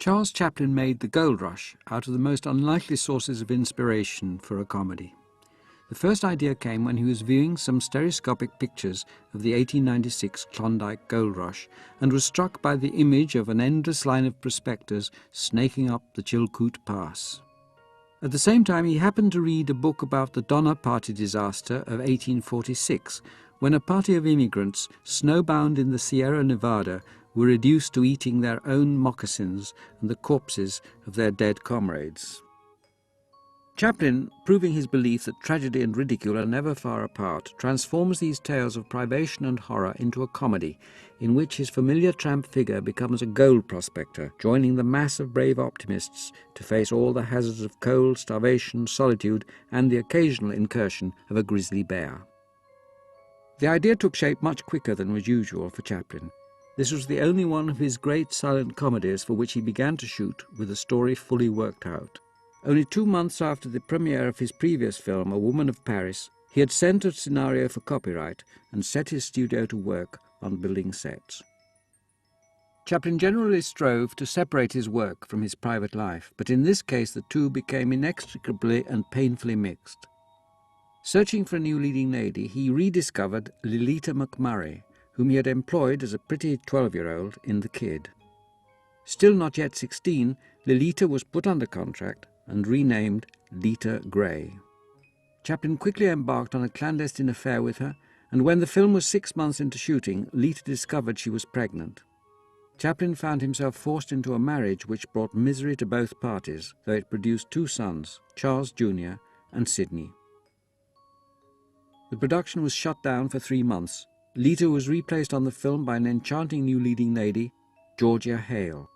Charles Chaplin made The Gold Rush out of the most unlikely sources of inspiration for a comedy. The first idea came when he was viewing some stereoscopic pictures of the 1896 Klondike Gold Rush and was struck by the image of an endless line of prospectors snaking up the Chilkoot Pass. At the same time, he happened to read a book about the Donner Party disaster of 1846, when a party of immigrants snowbound in the Sierra Nevada were reduced to eating their own moccasins and the corpses of their dead comrades. Chaplin, proving his belief that tragedy and ridicule are never far apart, transforms these tales of privation and horror into a comedy in which his familiar tramp figure becomes a gold prospector, joining the mass of brave optimists to face all the hazards of cold, starvation, solitude, and the occasional incursion of a grizzly bear. The idea took shape much quicker than was usual for Chaplin. This was the only one of his great silent comedies for which he began to shoot with the story fully worked out. Only 2 months after the premiere of his previous film, A Woman of Paris, he had sent a scenario for copyright and set his studio to work on building sets. Chaplin generally strove to separate his work from his private life, but in this case the two became inextricably and painfully mixed. Searching for a new leading lady, he rediscovered Lilita McMurray, whom he had employed as a pretty 12-year-old in The Kid. Still not yet 16, Lilita was put under contract and renamed Lita Gray. Chaplin quickly embarked on a clandestine affair with her, and when the film was 6 months into shooting, Lita discovered she was pregnant. Chaplin found himself forced into a marriage which brought misery to both parties, though it produced 2 sons, Charles Jr. and Sidney. The production was shut down for 3 months. Lita was replaced on the film by an enchanting new leading lady, Georgia Hale.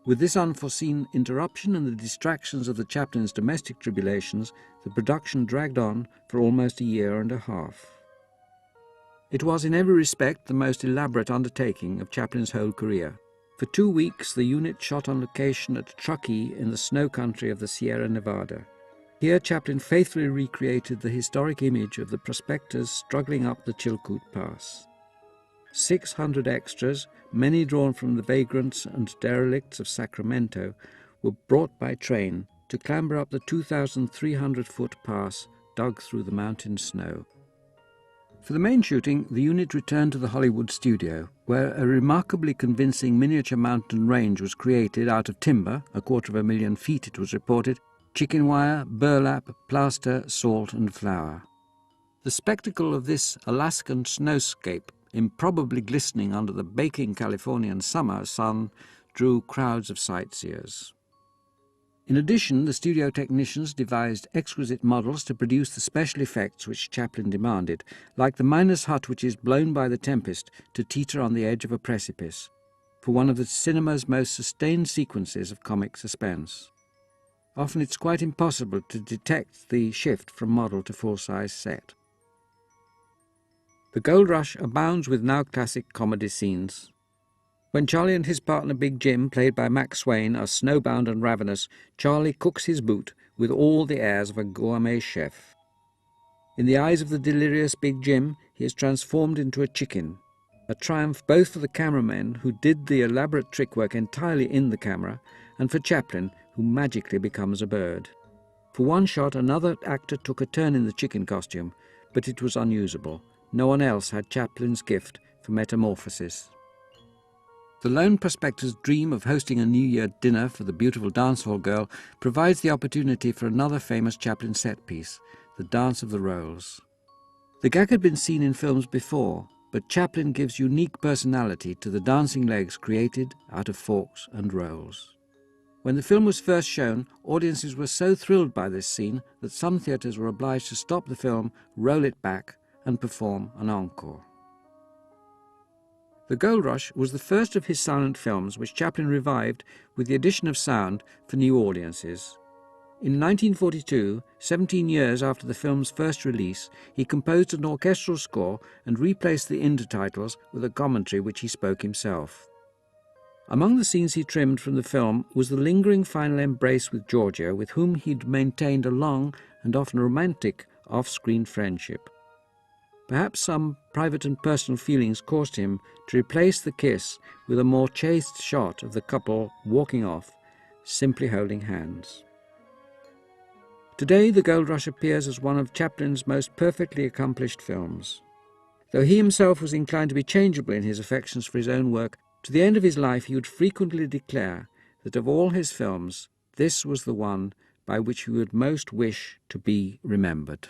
With this unforeseen interruption and the distractions of the Chaplin's domestic tribulations, the production dragged on for almost a year and a half. It was in every respect the most elaborate undertaking of Chaplin's whole career. For 2 weeks the unit shot on location at Truckee in the snow country of the Sierra Nevada. Here Chaplin faithfully recreated the historic image of the prospectors struggling up the Chilkoot Pass. 600 extras, many drawn from the vagrants and derelicts of Sacramento, were brought by train to clamber up the 2,300-foot pass dug through the mountain snow. For the main shooting, the unit returned to the Hollywood studio, where a remarkably convincing miniature mountain range was created out of timber, 250,000 feet it was reported, chicken wire, burlap, plaster, salt and flour. The spectacle of this Alaskan snowscape, improbably glistening under the baking Californian summer sun, drew crowds of sightseers. In addition, the studio technicians devised exquisite models to produce the special effects which Chaplin demanded, like the miner's hut which is blown by the tempest to teeter on the edge of a precipice, for one of the cinema's most sustained sequences of comic suspense. Often it's quite impossible to detect the shift from model to full-size set. The Gold Rush abounds with now-classic comedy scenes. When Charlie and his partner Big Jim, played by Max Swain, are snowbound and ravenous, Charlie cooks his boot with all the airs of a gourmet chef. In the eyes of the delirious Big Jim, he is transformed into a chicken, a triumph both for the cameramen, who did the elaborate trick work entirely in the camera, and for Chaplin, who magically becomes a bird. For one shot, another actor took a turn in the chicken costume, but it was unusable. No one else had Chaplin's gift for metamorphosis. The lone prospector's dream of hosting a New Year dinner for the beautiful dancehall girl provides the opportunity for another famous Chaplin set piece, the Dance of the Rolls. The gag had been seen in films before, but Chaplin gives unique personality to the dancing legs created out of forks and rolls. When the film was first shown, audiences were so thrilled by this scene that some theatres were obliged to stop the film, roll it back, and perform an encore. The Gold Rush was the first of his silent films which Chaplin revived with the addition of sound for new audiences. In 1942, 17 years after the film's first release, he composed an orchestral score and replaced the intertitles with a commentary which he spoke himself. Among the scenes he trimmed from the film was the lingering final embrace with Georgia, with whom he'd maintained a long and often romantic off-screen friendship. Perhaps some private and personal feelings caused him to replace the kiss with a more chaste shot of the couple walking off, simply holding hands. Today, The Gold Rush appears as one of Chaplin's most perfectly accomplished films. Though he himself was inclined to be changeable in his affections for his own work, to the end of his life he would frequently declare that of all his films, this was the one by which he would most wish to be remembered.